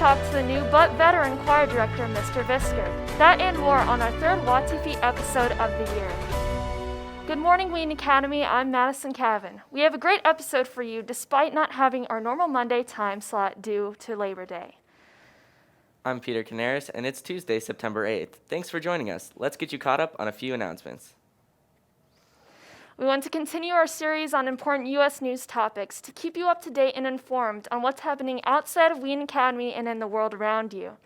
talk to the new but veteran choir director, Mr. Visker. That and more on our third WAtv episode of the year. Good morning, Wheaton Academy. I'm Madison Cavan. We have a great episode for you despite not having our normal Monday time slot due to Labor Day. I'm Peter Canaris, and it's Tuesday, September 8th. Thanks for joining us. Let's get you caught up on a few announcements. We want to continue our series on important U.S. news topics to keep you up to date and informed on what's happening outside of Wheaton Academy and in the world around you.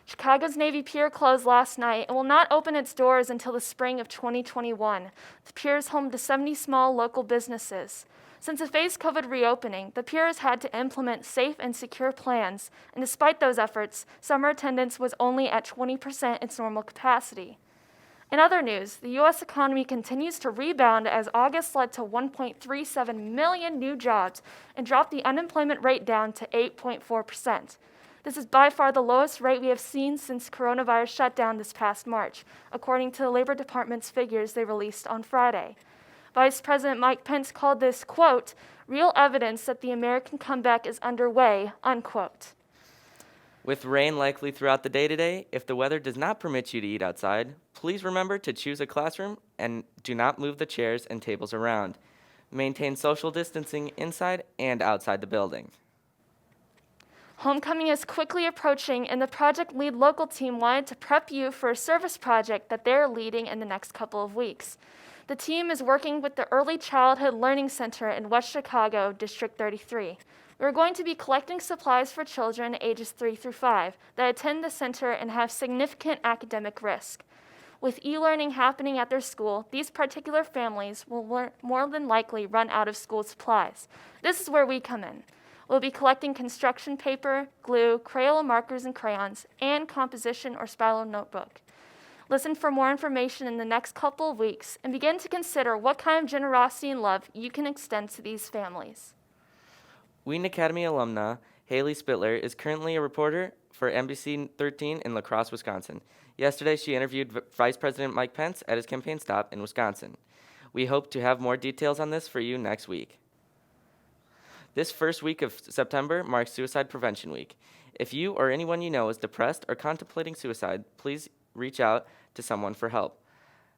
Chicago's Navy Pier closed last night and will not open its doors until the spring of 2021. The pier is home to 70 small local businesses. Since the phased COVID reopening, the pier has had to implement safe and secure plans, and despite those efforts, summer attendance was only at 20% its normal capacity. In other news, the U.S. economy continues to rebound as August led to 1.37 million new jobs and dropped the unemployment rate down to 8.4%. This is by far the lowest rate we have seen since coronavirus shutdown this past March, according to the Labor Department's figures they released on Friday. Vice President Mike Pence called this, quote, real evidence that the American comeback is underway, unquote. With rain likely throughout the day today, if the weather does not permit you to eat outside, please remember to choose a classroom and do not move the chairs and tables around. Maintain social distancing inside and outside the building. Homecoming is quickly approaching, and the Project Lead local team wanted to prep you for a service project that they're leading in the next couple of weeks. The team is working with the Early Childhood Learning Center in West Chicago, District 33. We're going to be collecting supplies for children ages 3 through 5 that attend the center and have significant academic risk. With e-learning happening at their school, these particular families will more than likely run out of school supplies. This is where we come in. We'll be collecting construction paper, glue, Crayola markers and crayons, and composition or spiral notebook. Listen for more information in the next couple of weeks and begin to consider what kind of generosity and love you can extend to these families. Wheaton Academy alumna Haley Spittler is currently a reporter for NBC 13 in La Crosse, Wisconsin. Yesterday, she interviewed Vice President Mike Pence at his campaign stop in Wisconsin. We hope to have more details on this for you next week. This first week of September marks Suicide Prevention Week. If you or anyone you know is depressed or contemplating suicide, please reach out to someone for help.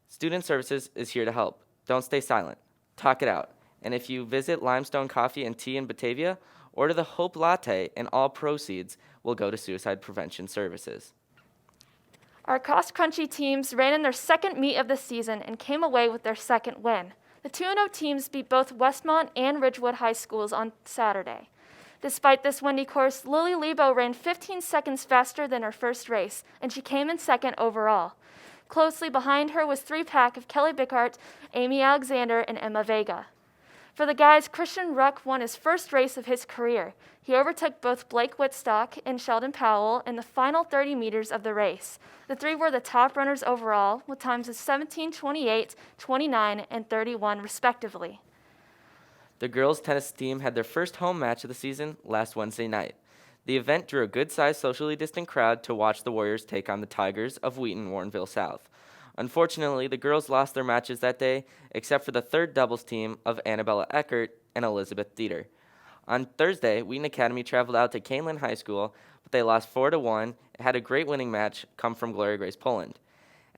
Student Services is here to help. Don't stay silent. Talk it out. And if you visit Limestone Coffee and Tea in Batavia, order the Hope Latte, and all proceeds will go to Suicide Prevention Services. Our cross-country teams ran in their second meet of the season and came away with their second win. The 2-0 teams beat both Westmont and Ridgewood High Schools on Saturday. Despite this windy course, Lily Lebo ran 15 seconds faster than her first race, and she came in second overall. Closely behind her was three-pack of Kelly Bickart, Amy Alexander, and Emma Vega. For the guys, Christian Ruck won his first race of his career. He overtook both Blake Whitstock and Sheldon Powell in the final 30 meters of the race. The three were the top runners overall, with times of 17:28, 29, and 31, respectively. The girls' tennis team had their first home match of the season last Wednesday night. The event drew a good-sized socially distant crowd to watch the Warriors take on the Tigers of Wheaton-Warrenville South. Unfortunately, the girls lost their matches that day, except for the third doubles team of Annabella Eckert and Elizabeth Dieter. On Thursday, Wheaton Academy traveled out to Canelan High School, but they lost 4-1. It had a great winning match come from Gloria Grace Poland.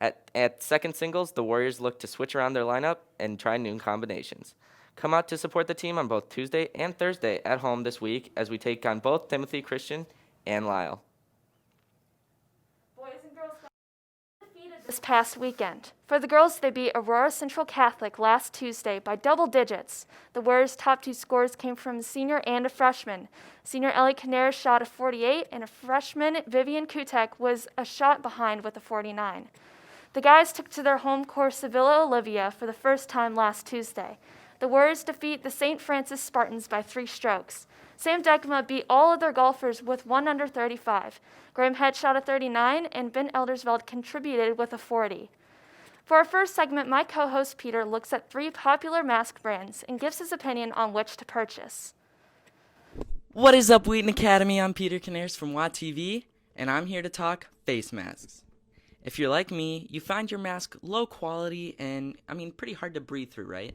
At second singles, the Warriors looked to switch around their lineup and try new combinations. Come out to support the team on both Tuesday and Thursday at home this week as we take on both Timothy Christian and Lyle. This past weekend. For the girls, they beat Aurora Central Catholic last Tuesday by double digits. The Warriors' top two scores came from a senior and a freshman. Senior Ellie Canaris shot a 48, and a freshman Vivian Kutek was a shot behind with a 49. The guys took to their home course Sevilla Olivia for the first time last Tuesday. The Warriors defeat the St. Francis Spartans by 3 strokes. Sam Dykema beat all of their golfers with 1 under 35. Graham Head shot a 39, and Ben Eldersveld contributed with a 40. For our first segment, my co-host Peter looks at 3 popular mask brands and gives his opinion on which to purchase. What is up, Wheaton Academy? I'm Peter Canaris from WAtv, and I'm here to talk face masks. If you're like me, you find your mask low quality and, pretty hard to breathe through, right?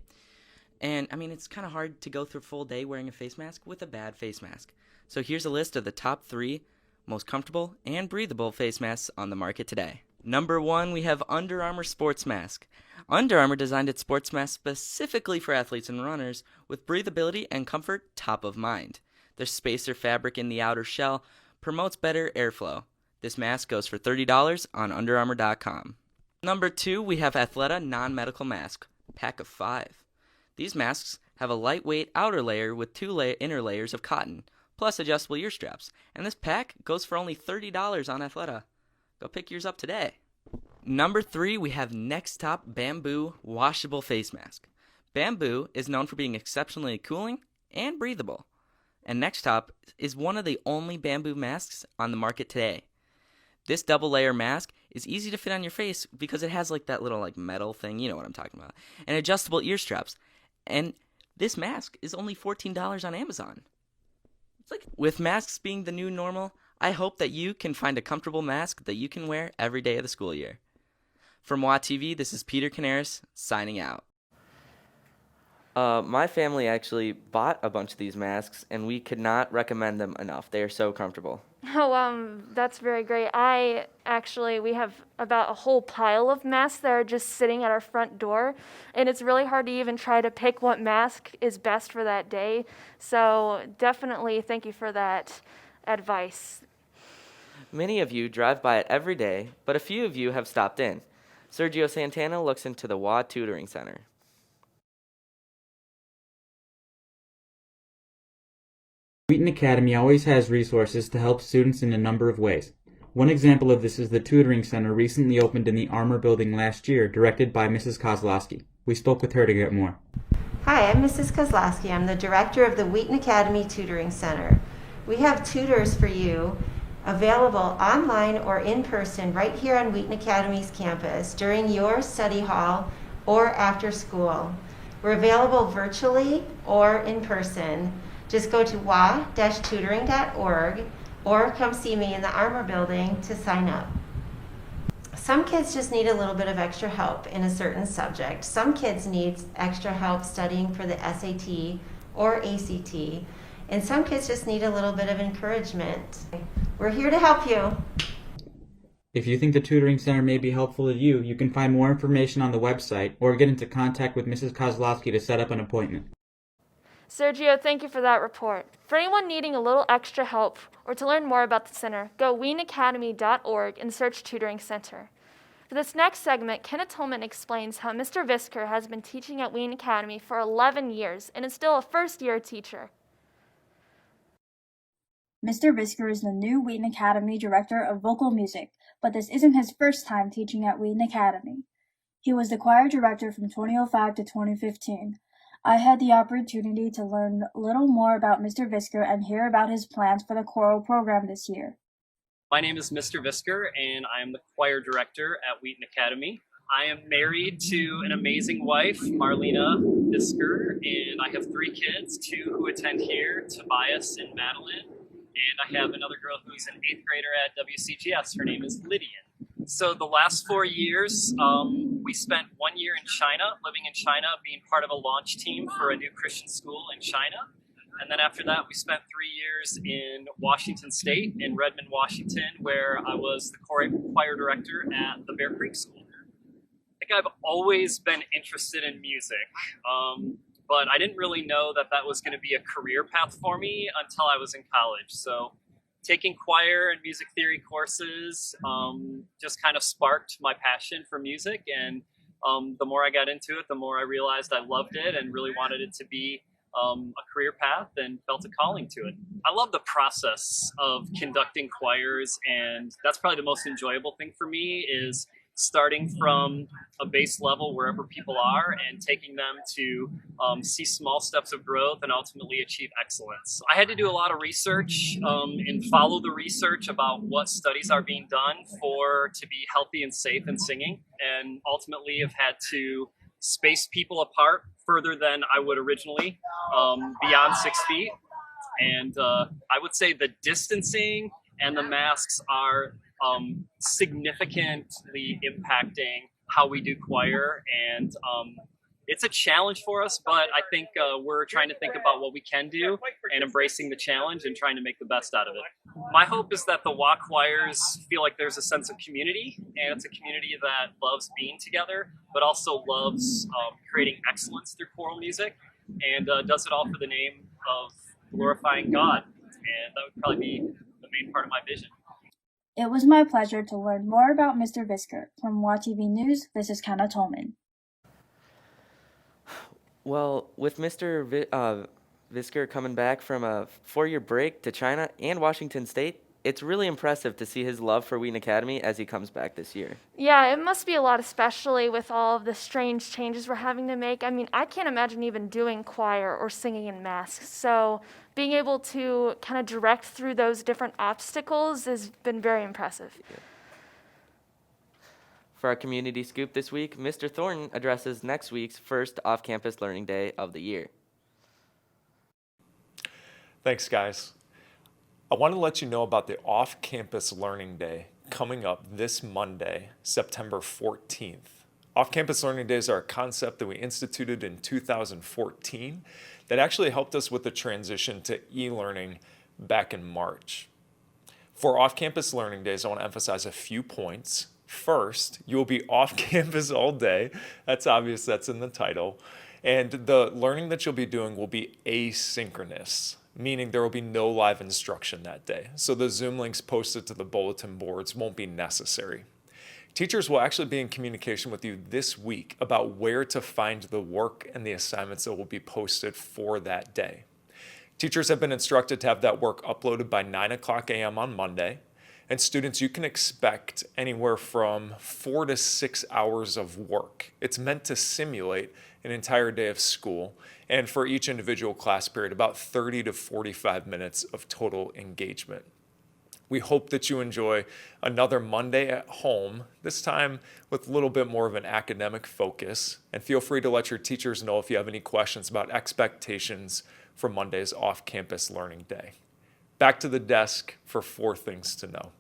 And, it's kind of hard to go through a full day wearing a face mask with a bad face mask. So here's a list of the top 3 most comfortable, and breathable face masks on the market today. Number 1, we have Under Armour Sports Mask. Under Armour designed its sports mask specifically for athletes and runners with breathability and comfort top of mind. Their spacer fabric in the outer shell promotes better airflow. This mask goes for $30 on UnderArmour.com. Number 2, we have Athleta Non-Medical Mask, pack of 5. These masks have a lightweight outer layer with 2 inner layers of cotton, plus adjustable ear straps, and this pack goes for only $30 on Athleta. Go pick yours up today. Number 3, we have Next Top Bamboo Washable Face Mask. Bamboo is known for being exceptionally cooling and breathable, and Next Top is one of the only bamboo masks on the market today. This double layer mask is easy to fit on your face because it has like that little metal thing, you know what I'm talking about, and adjustable ear straps. And this mask is only $14 on Amazon. With masks being the new normal, I hope that you can find a comfortable mask that you can wear every day of the school year. From WATv, this is Peter Canaris signing out. My family actually bought a bunch of these masks, and we could not recommend them enough. They are so comfortable. Oh, that's very great. We have about a whole pile of masks that are just sitting at our front door, and it's really hard to even try to pick what mask is best for that day. So definitely thank you for that advice. Many of you drive by it every day, but a few of you have stopped in. Sergio Santana looks into the WA Tutoring Center. Wheaton Academy always has resources to help students in a number of ways. One example of this is the Tutoring Center recently opened in the Armour Building last year, directed by Mrs. Kozlowski. We spoke with her to get more. Hi, I'm Mrs. Kozlowski. I'm the director of the Wheaton Academy Tutoring Center. We have tutors for you available online or in person right here on Wheaton Academy's campus during your study hall or after school. We're available virtually or in person. Just go to wa-tutoring.org or come see me in the Armour Building to sign up. Some kids just need a little bit of extra help in a certain subject. Some kids need extra help studying for the SAT or ACT, and some kids just need a little bit of encouragement. We're here to help you. If you think the Tutoring Center may be helpful to you, you can find more information on the website or get into contact with Mrs. Kozlowski to set up an appointment. Sergio, thank you for that report. For anyone needing a little extra help or to learn more about the center, go wheatonacademy.org and search Tutoring Center. For this next segment, Kenneth Tillman explains how Mr. Visker has been teaching at Wheaton Academy for 11 years and is still a first-year teacher. Mr. Visker is the new Wheaton Academy Director of Vocal Music, but this isn't his first time teaching at Wheaton Academy. He was the choir director from 2005 to 2015. I had the opportunity to learn a little more about Mr. Visker and hear about his plans for the choral program this year. My name is Mr. Visker, and I am the choir director at Wheaton Academy. I am married to an amazing wife, Marlena Visker, and I have 3 kids, 2 who attend here, Tobias and Madeline, and I have another girl who's an 8th grader at WCGS. Her name is Lydian. So the last 4 years, we spent 1 year in China, living in China, being part of a launch team for a new Christian school in China. And then after that, we spent 3 years in Washington State, in Redmond, Washington, where I was the choir director at the Bear Creek School. I think I've always been interested in music, but I didn't really know that that was going to be a career path for me until I was in college. So taking choir and music theory courses just kind of sparked my passion for music. And the more I got into it, the more I realized I loved it and really wanted it to be a career path and felt a calling to it. I love the process of conducting choirs, and that's probably the most enjoyable thing for me is starting from a base level wherever people are and taking them to see small steps of growth and ultimately achieve excellence. I had to do a lot of research and follow the research about what studies are being done to be healthy and safe in singing, and ultimately have had to space people apart further than I would originally, beyond 6 feet. And I would say the distancing and the masks are significantly impacting how we do choir, and it's a challenge for us, but I think we're trying to think about what we can do and embracing the challenge and trying to make the best out of it. My hope is that the WA choirs feel like there's a sense of community, and it's a community that loves being together, but also loves creating excellence through choral music, and does it all for the name of glorifying God. And that would probably be the main part of my vision. It was my pleasure to learn more about Mr. Visker. From WATV News, this is Kenna Tolman. Well, with Mr. Visker coming back from a 4-year break to China and Washington State, it's really impressive to see his love for Wheaton Academy as he comes back this year. Yeah, it must be a lot, especially with all of the strange changes we're having to make. I mean, I can't imagine even doing choir or singing in masks. So being able to kind of direct through those different obstacles has been very impressive. Yeah. For our community scoop this week, Mr. Thornton addresses next week's first off-campus learning day of the year. Thanks, guys. I want to let you know about the off-campus learning day coming up this Monday, September 14th. Off-campus learning days are a concept that we instituted in 2014 that actually helped us with the transition to e-learning back in March. For off-campus learning days, I want to emphasize a few points. First, you will be off campus all day. That's obvious, that's in the title. And the learning that you'll be doing will be asynchronous, meaning there will be no live instruction that day. So the Zoom links posted to the bulletin boards won't be necessary. Teachers will actually be in communication with you this week about where to find the work and the assignments that will be posted for that day. Teachers have been instructed to have that work uploaded by 9 o'clock a.m. on Monday. And students, you can expect anywhere from 4 to 6 hours of work. It's meant to simulate an entire day of school, and for each individual class period, about 30 to 45 minutes of total engagement. We hope that you enjoy another Monday at home, this time with a little bit more of an academic focus, and feel free to let your teachers know if you have any questions about expectations for Monday's off-campus learning day. Back to the desk for 4 things to know.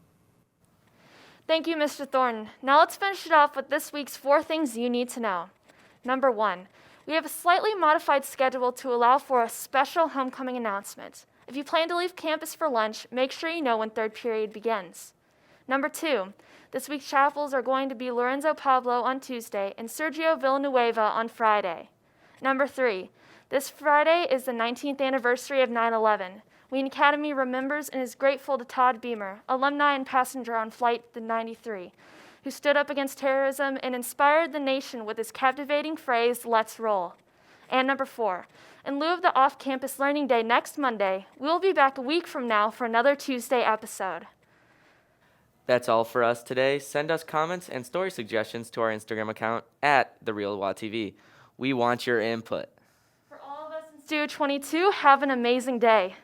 Thank you, Mr. Thornton. Now let's finish it off with this week's 4 things you need to know. Number 1, we have a slightly modified schedule to allow for a special homecoming announcement. If you plan to leave campus for lunch, make sure you know when 3rd period begins. Number 2, this week's chapels are going to be Lorenzo Pablo on Tuesday and Sergio Villanueva on Friday. Number 3, this Friday is the 19th anniversary of 9/11. Wheaton Academy remembers and is grateful to Todd Beamer, alumni and passenger on Flight 93, who stood up against terrorism and inspired the nation with his captivating phrase, "Let's roll." And number 4, in lieu of the off-campus learning day next Monday, we will be back a week from now for another Tuesday episode. That's all for us today. Send us comments and story suggestions to our Instagram account @TheRealWATV. We want your input. For all of us in Studio 22, have an amazing day.